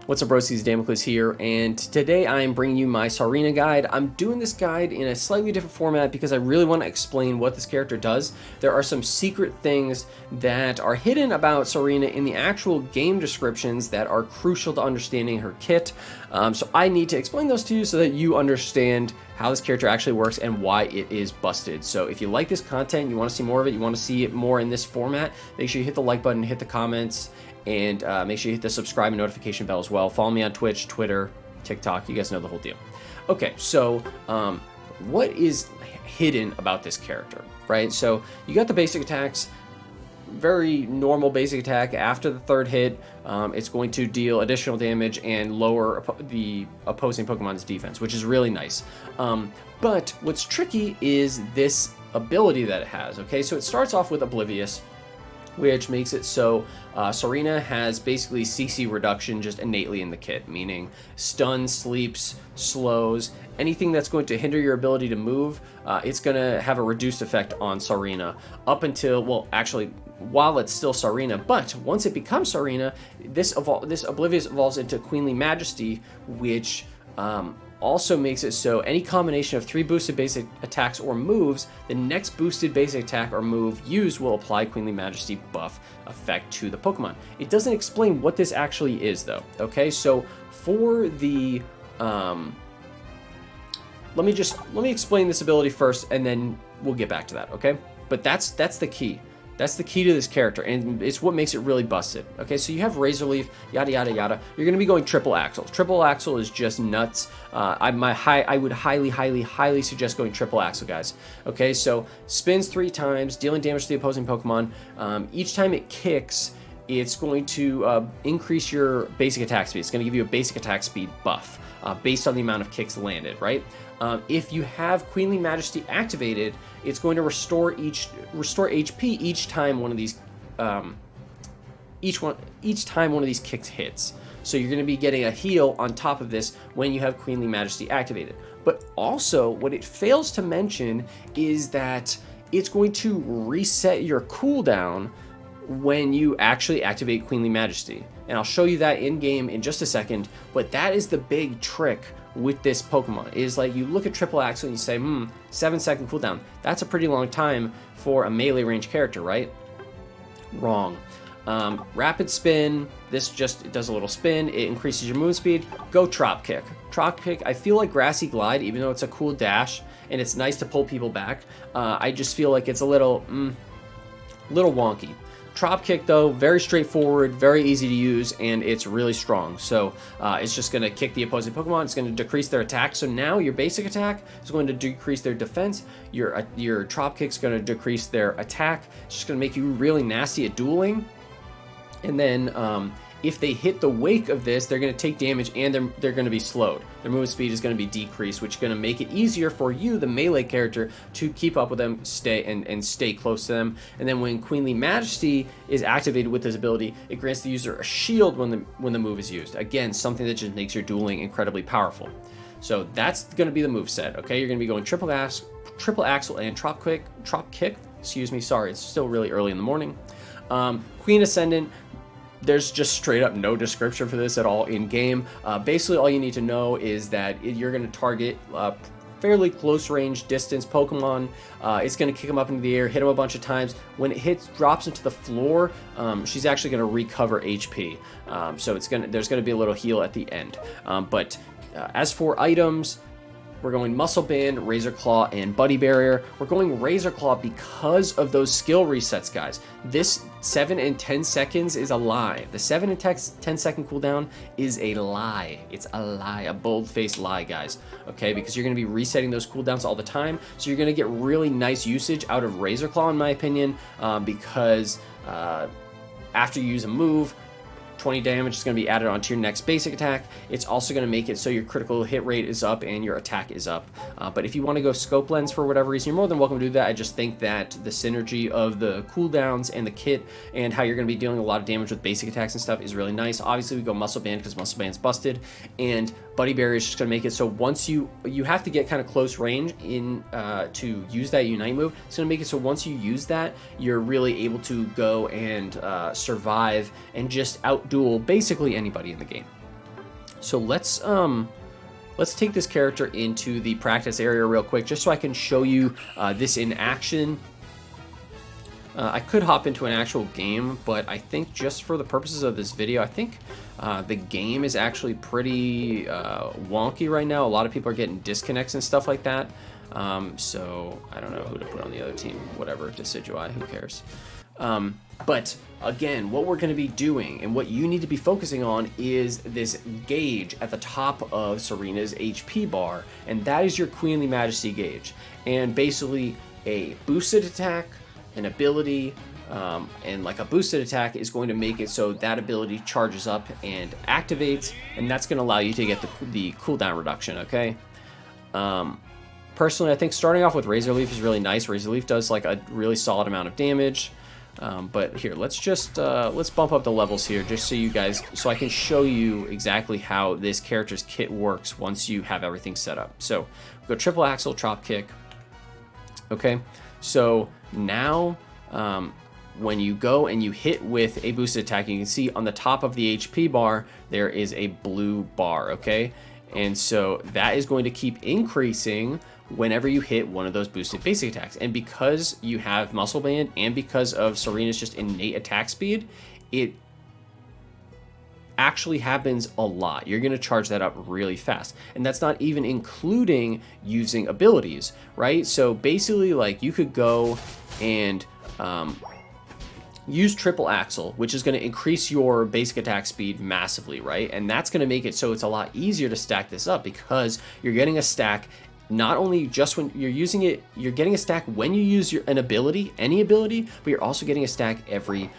What's up, broskies? Damocles here, and today I am bringing you my Tsareena guide. I'm doing this guide in a slightly different format because I really want to explain what this character does. There are some secret things that are hidden about Tsareena in the actual game descriptions that are crucial to understanding her kit. So I need to explain those to you so that you understand how this character actually works and why it is busted. So if you like this content, you want to see more of it, you want to see it more in this format, make sure you hit the like button, hit the comments, and make sure you hit the subscribe and notification bell as well. Follow me on Twitch, Twitter, TikTok. You guys know the whole deal. Okay, so what is hidden about this character, right? So you got the basic attacks, very normal basic attack. After the third hit, it's going to deal additional damage and lower the opposing Pokemon's defense, which is really nice. But what's tricky is this ability that it has, okay? So it starts off with Oblivious, which makes it so Tsareena has basically CC reduction just innately in the kit, meaning stun, sleeps, slows, anything that's going to hinder your ability to move, it's going to have a reduced effect on Tsareena up until, well, actually, while it's still Tsareena, but once it becomes Tsareena, this Oblivious evolves into Queenly Majesty, which also makes it so any combination of 3 boosted basic attacks or moves, the next boosted basic attack or move used will apply Queenly Majesty buff effect to the Pokemon. It doesn't explain what this actually is though, okay? So for the, let me explain this ability first and then we'll get back to that, okay? But that's the key. That's the key to this character, and it's what makes it really busted. Okay, so you have Razor Leaf, yada yada yada. You're going to be going triple axle. Triple axle is just nuts. I would highly suggest going triple axle, guys. Okay, so spins 3 times, dealing damage to the opposing Pokemon. Each time it kicks, it's going to increase your basic attack speed. It's going to give you a basic attack speed buff based on the amount of kicks landed, right? If you have Queenly Majesty activated, it's going to restore HP each time one of these time one of these kicks hits. So you're going to be getting a heal on top of this when you have Queenly Majesty activated. But also, what it fails to mention is that it's going to reset your cooldown when you actually activate Queenly Majesty. And I'll show you that in game in just a second, but that is the big trick with this Pokemon, is like you look at Triple Axle and you say, 7-second cooldown. That's a pretty long time for a melee range character, right? Wrong. Rapid Spin, this just does a little spin, it increases your move speed. Go Trop Kick. Trop Kick, I feel like Grassy Glide, even though it's a cool dash and it's nice to pull people back, I just feel like it's a little wonky. Trop Kick though, very straightforward, very easy to use, and it's really strong. So it's just going to kick the opposing Pokemon, it's going to decrease their attack. So now your basic attack is going to decrease their defense, your Trop Kick is going to decrease their attack, it's just going to make you really nasty at dueling. And then if they hit the wake of this, they're going to take damage and they're going to be slowed. Their movement speed is going to be decreased, which is going to make it easier for you, the melee character, to keep up with them, stay close to them. And then when Queenly Majesty is activated with this ability, it grants the user a shield when the move is used. Again, something that just makes your dueling incredibly powerful. So that's going to be the move set. Okay, you're going to be going triple axle and Trop Kick. Excuse me, sorry, it's still really early in the morning. Queen Ascendant. There's just straight up no description for this at all in game. Basically, all you need to know is that you're going to target fairly close range distance Pokemon. It's going to kick them up into the air, hit them a bunch of times. When it drops into the floor, she's actually going to recover HP. So there's going to be a little heal at the end. But as for items, we're going Muscle Band, Razor Claw, and Buddy Barrier. We're going Razor Claw because of those skill resets, guys. This 7 and 10 seconds is a lie. The 7 and 10 second cooldown is a lie. It's a lie, a bold-faced lie, guys. Okay, because you're going to be resetting those cooldowns all the time, so you're going to get really nice usage out of Razor Claw, in my opinion, because after you use a move, 20 damage is going to be added onto your next basic attack. It's also going to make it so your critical hit rate is up and your attack is up. But if you want to go Scope Lens for whatever reason, you're more than welcome to do that. I just think that the synergy of the cooldowns and the kit and how you're going to be dealing a lot of damage with basic attacks and stuff is really nice. Obviously, we go Muscle Band because Muscle Band's busted, and Buddy Barrier is just going to make it so once you have to get kind of close range in to use that Unite move. It's going to make it so once you use that, you're really able to go and survive and just outduel basically anybody in the game. So let's take this character into the practice area real quick, just so I can show you this in action. I could hop into an actual game, but I think just for the purposes of this video, I think the game is actually pretty wonky right now. A lot of people are getting disconnects and stuff like that. So I don't know who to put on the other team. Whatever, Decidui, who cares? But again, what we're going to be doing and what you need to be focusing on is this gauge at the top of Tsareena's HP bar, and that is your Queenly Majesty gauge. And basically a boosted attack, an ability, and like a boosted attack is going to make it so that ability charges up and activates, and that's going to allow you to get the cooldown reduction, okay? Personally, I think starting off with Razor Leaf is really nice. Razor Leaf does like a really solid amount of damage. But here, let's just let's bump up the levels here, just so you guys, so I can show you exactly how this character's kit works once you have everything set up. So go triple axle, chop kick. Okay, so now when you go and you hit with a boosted attack, you can see on the top of the HP bar there is a blue bar. Okay, and so that is going to keep increasing whenever you hit one of those boosted basic attacks. And because you have Muscle Band and because of Tsareena's just innate attack speed, it actually happens a lot. You're going to charge that up really fast. And that's not even including using abilities, right? So basically, like, you could go and use triple axle, which is going to increase your basic attack speed massively, right? And that's going to make it so it's a lot easier to stack this up, because you're getting a stack not only just when you're using it, you're getting a stack when you use an ability, any ability, but you're also getting a stack every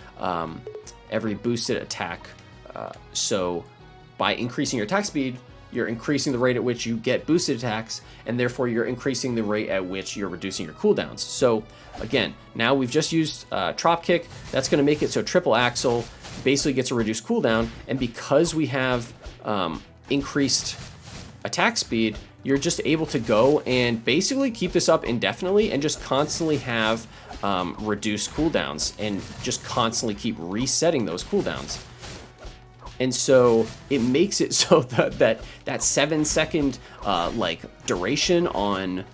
boosted attack. So by increasing your attack speed, you're increasing the rate at which you get boosted attacks, and therefore you're increasing the rate at which you're reducing your cooldowns. So again, now we've just used Trop Kick. That's going to make it so triple axle basically gets a reduced cooldown, and because we have increased attack speed, you're just able to go and basically keep this up indefinitely and just constantly have reduced cooldowns and just constantly keep resetting those cooldowns. And so it makes it so that 7-second like duration on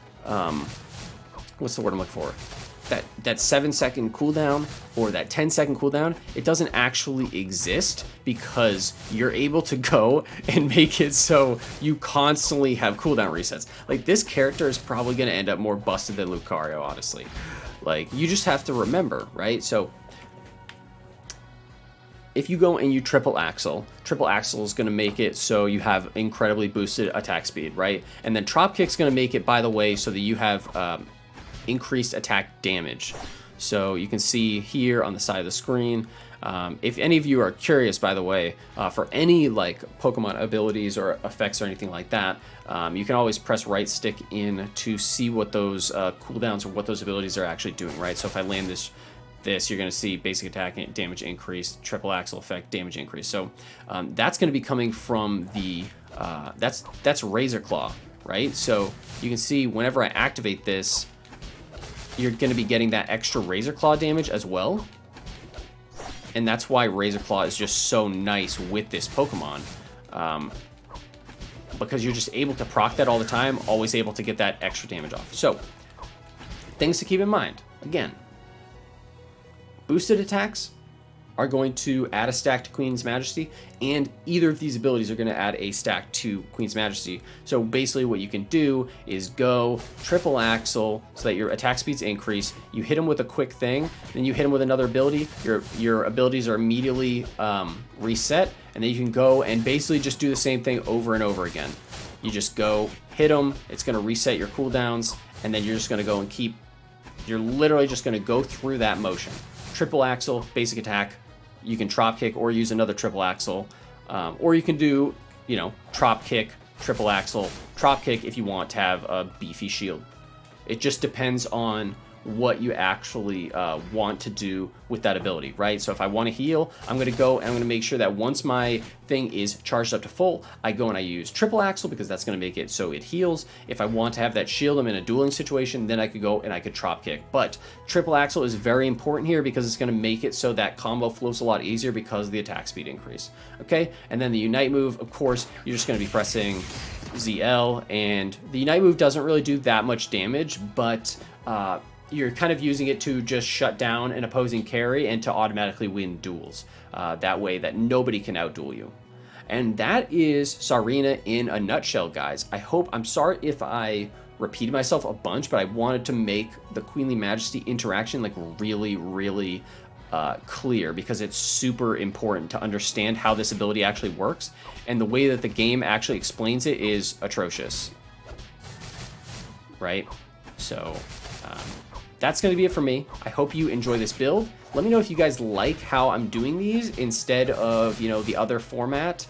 what's the word I'm looking for? That 7-second cooldown or that 10-second cooldown, it doesn't actually exist, because you're able to go and make it so you constantly have cooldown resets. Like, this character is probably going to end up more busted than Lucario, honestly. Like, you just have to remember, right? So if you go and you triple axle is going to make it so you have incredibly boosted attack speed, right? And then Trop Kick's going to make it, by the way, so that you have increased attack damage. So you can see here on the side of the screen, if any of you are curious, by the way, for any like Pokemon abilities or effects or anything like that, you can always press right stick in to see what those cooldowns or what those abilities are actually doing, right? So if I land this, you're going to see basic attack damage increase, triple axle effect damage increase. So that's going to be coming from the that's Razor Claw, right? So you can see whenever I activate this, you're going to be getting that extra Razor Claw damage as well. And that's why Razor Claw is just so nice with this Pokemon. Because you're just able to proc that all the time, always able to get that extra damage off. So, things to keep in mind. Again, boosted attacks are going to add a stack to Queen's Majesty, and either of these abilities are going to add a stack to Queen's Majesty. So basically what you can do is go triple axle so that your attack speeds increase, you hit them with a quick thing, then you hit them with another ability, your abilities are immediately reset, and then you can go and basically just do the same thing over and over again. You just go, hit them, it's going to reset your cooldowns, and then you're just going to go and you're literally just going to go through that motion. Triple axle, basic attack, you can Trop Kick or use another triple axle, or you can do, Trop Kick, triple axle, Trop Kick if you want to have a beefy shield. It just depends on what you actually want to do with that ability, right? So if I want to heal, I'm going to go and I'm going to make sure that once my thing is charged up to full, I go and I use triple axle because that's going to make it so it heals. If I want to have that shield, I'm in a dueling situation, then I could go and I could drop kick. But triple axle is very important here because it's going to make it so that combo flows a lot easier because of the attack speed increase. Okay, and then the unite move, of course, you're just going to be pressing ZL, and the unite move doesn't really do that much damage, but you're kind of using it to just shut down an opposing carry and to automatically win duels. That way that nobody can outduel you. And that is Tsareena in a nutshell, guys. I'm sorry if I repeated myself a bunch, but I wanted to make the Queenly Majesty interaction like really, really clear because it's super important to understand how this ability actually works. And the way that the game actually explains it is atrocious. Right? So that's going to be it for me. I hope you enjoy this build. Let me know if you guys like how I'm doing these instead of, you know, the other format.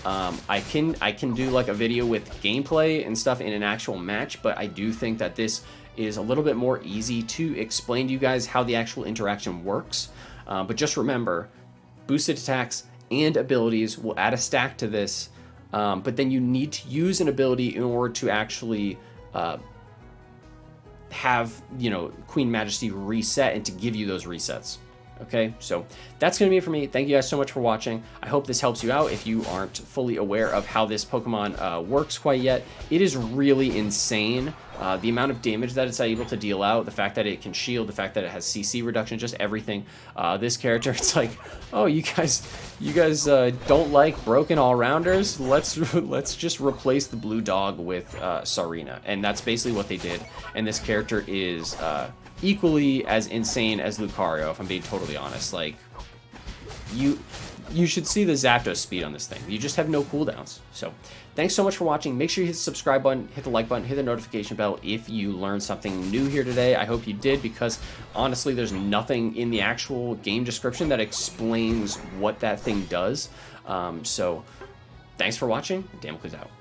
I can do like a video with gameplay and stuff in an actual match, but I do think that this is a little bit more easy to explain to you guys how the actual interaction works. But just remember, boosted attacks and abilities will add a stack to this, but then you need to use an ability in order to actually have, you know, Queen Majesty reset and to give you those resets. Okay, so that's going to be it for me. Thank you guys so much for watching. I hope this helps you out if you aren't fully aware of how this Pokemon works quite yet. It is really insane. The amount of damage that it's able to deal out, the fact that it can shield, the fact that it has CC reduction, just everything. This character, it's like, oh, you guys don't like broken all-rounders? Let's just replace the blue dog with Tsareena, and that's basically what they did. And this character is equally as insane as Lucario, if I'm being totally honest. Like, you should see the Zapdos speed on this thing. You just have no cooldowns. So thanks so much for watching. Make sure you hit the subscribe button, hit the like button, hit the notification bell if you learned something new here today. I hope you did, because honestly, there's nothing in the actual game description that explains what that thing does. So thanks for watching. Damocles out.